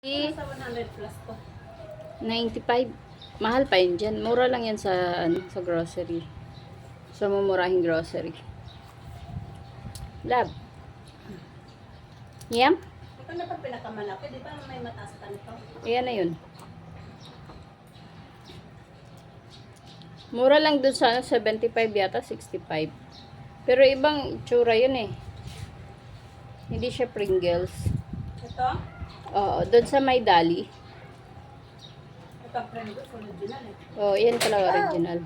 Nasa 100 plus po. 95. Mahal pa yun dyan. Mura lang yan sa, sa grocery. Sa mumurahing grocery. Lab. Yam? Ito na pag pinakamalaki, di ba may mataas pa nito? Ayan na yun. Mura lang dun sa 75 yata, 65. Pero ibang itsura yun eh. Hindi siya Pringles. Ito? Oo, dun sa may dali. Ito ang Pringles, original eh. Oo, yan pala original.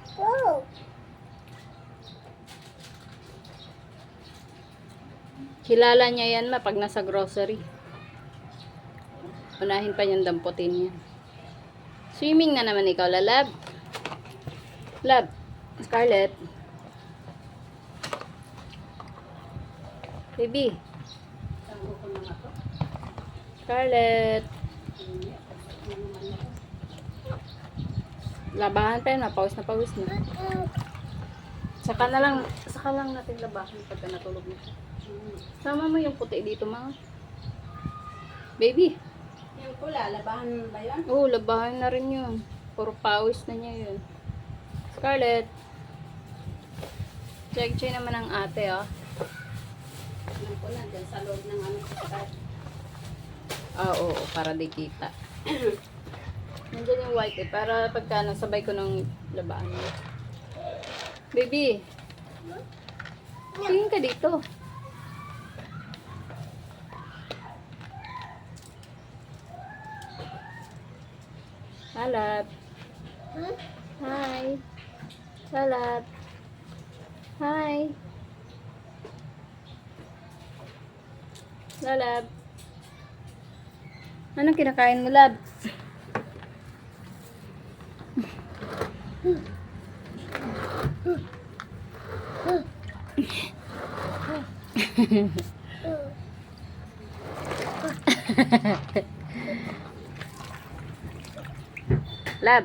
Kilala niya yan pag nasa grocery. Unahin pa niyang damputin yan. Swimming na naman ikaw, lalab. Lab. Scarlett. Baby. Tanggo ko na nga to. Scarlett. Labahan pa yun, pawis na pawis na. Saka lang natin labahan pagka natulog na. Sama mo yung puti dito, mga. Baby. Yung pula, labahan ba yun? Oo, labahan na rin yun. Puro pawis na niya yun. Scarlett. Check naman ang ate, oh. Yung pula, dyan sa loob ng ano. Oo, para di kita. Nandiyan yung white eh, para pagka nasabay ko ng labahan mo. Baby. Tingin ka dito. Salat. Hi. Salat. Hi. Lalab. Anong kinakain mo, lab? Lab.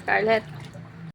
Scarlett.